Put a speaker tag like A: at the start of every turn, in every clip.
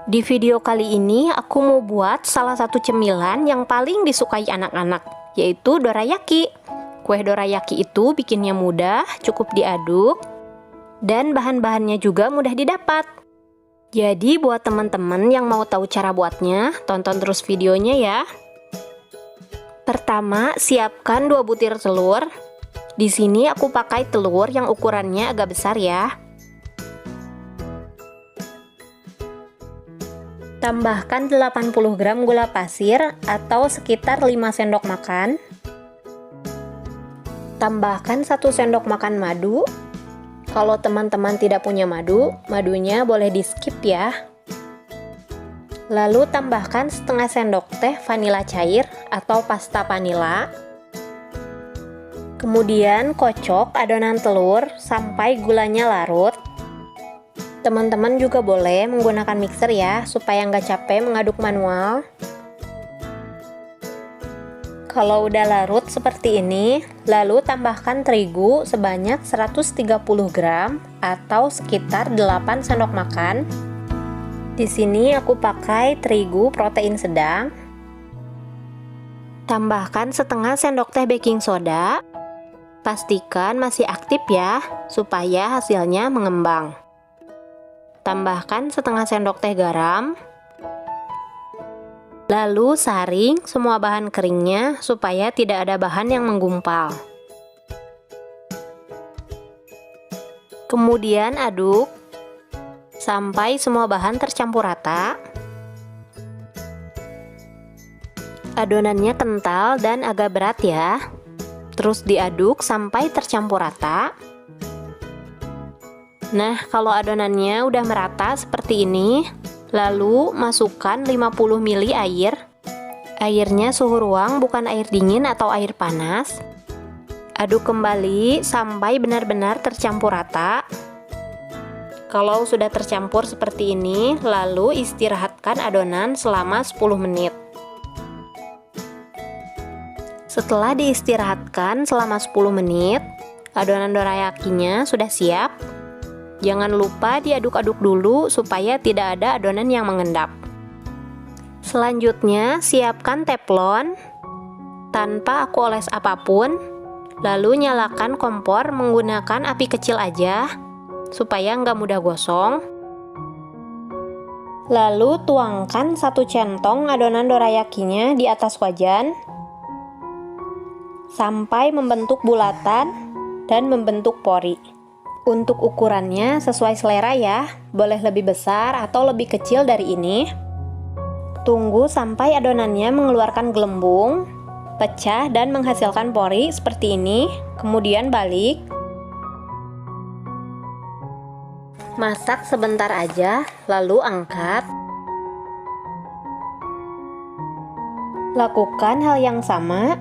A: Di video kali ini aku mau buat salah satu cemilan yang paling disukai anak-anak, yaitu dorayaki. Kue dorayaki itu bikinnya mudah, cukup diaduk, dan bahan-bahannya juga mudah didapat. Jadi buat teman-teman yang mau tahu cara buatnya, tonton terus videonya ya. Pertama, siapkan 2 butir telur. Di sini aku pakai telur yang ukurannya agak besar ya. Tambahkan 80 gram gula pasir atau sekitar 5 sendok makan. Tambahkan 1 sendok makan madu. Kalau teman-teman tidak punya madu, madunya boleh di skip ya. Lalu tambahkan setengah sendok teh vanila cair atau pasta vanila. Kemudian kocok adonan telur sampai gulanya larut. Teman-teman juga boleh menggunakan mixer ya, supaya nggak capek mengaduk manual. Kalau udah larut seperti ini, lalu tambahkan terigu sebanyak 130 gram atau sekitar 8 sendok makan. Di sini aku pakai terigu protein sedang. Tambahkan setengah sendok teh baking soda. Pastikan masih aktif ya, supaya hasilnya mengembang. Tambahkan setengah sendok teh garam. Lalu saring semua bahan keringnya supaya tidak ada bahan yang menggumpal. Kemudian aduk sampai semua bahan tercampur rata. Adonannya kental dan agak berat ya. Terus diaduk sampai tercampur rata. Nah, kalau adonannya udah merata seperti ini, lalu masukkan 50 ml air. Airnya suhu ruang, bukan air dingin atau air panas. Aduk kembali sampai benar-benar tercampur rata. Kalau sudah tercampur seperti ini, lalu istirahatkan adonan selama 10 menit. Setelah diistirahatkan selama 10 menit, adonan dorayakinya sudah siap. Jangan lupa diaduk-aduk dulu supaya tidak ada adonan yang mengendap. Selanjutnya, siapkan teflon tanpa aku oles apapun. Lalu nyalakan kompor menggunakan api kecil aja supaya nggak mudah gosong. Lalu tuangkan 1 centong adonan dorayakinya di atas wajan sampai membentuk bulatan dan membentuk pori. Untuk ukurannya sesuai selera ya, boleh lebih besar atau lebih kecil dari ini. Tunggu sampai adonannya mengeluarkan gelembung, pecah dan menghasilkan pori seperti ini, kemudian balik. Masak sebentar aja, lalu angkat. Lakukan hal yang sama,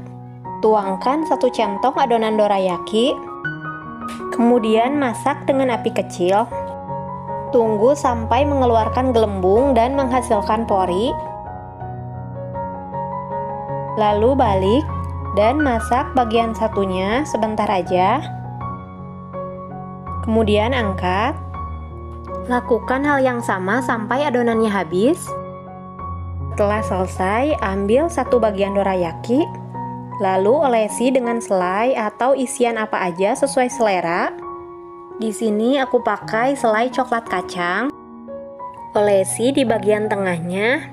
A: tuangkan 1 centong adonan dorayaki. Kemudian masak dengan api kecil. Tunggu sampai mengeluarkan gelembung dan menghasilkan pori. Lalu balik dan masak bagian satunya sebentar aja. Kemudian angkat. Lakukan hal yang sama sampai adonannya habis. Setelah selesai, ambil 1 bagian dorayaki. Lalu olesi dengan selai atau isian apa aja sesuai selera. Di sini aku pakai selai coklat kacang. Olesi di bagian tengahnya.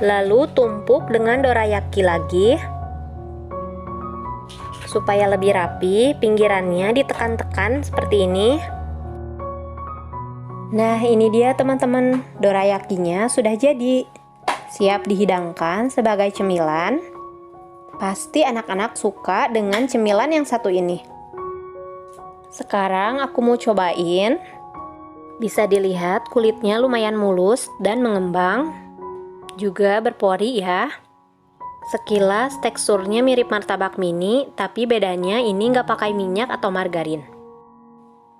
A: Lalu tumpuk dengan dorayaki lagi. Supaya lebih rapi, pinggirannya ditekan-tekan seperti ini. Nah, ini dia teman-teman, dorayakinya sudah jadi. Siap dihidangkan sebagai cemilan. Pasti anak-anak suka dengan cemilan yang satu ini. Sekarang aku mau cobain. Bisa dilihat kulitnya lumayan mulus dan mengembang. Juga berpori ya. Sekilas teksturnya mirip martabak mini, tapi bedanya ini nggak pakai minyak atau margarin.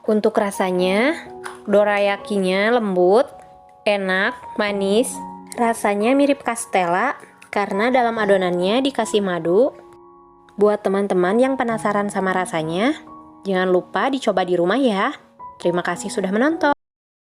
A: Untuk rasanya, dorayakinya lembut, enak, manis. Rasanya mirip kastela karena dalam adonannya dikasih madu. Buat teman-teman yang penasaran sama rasanya, jangan lupa dicoba di rumah ya. Terima kasih sudah menonton.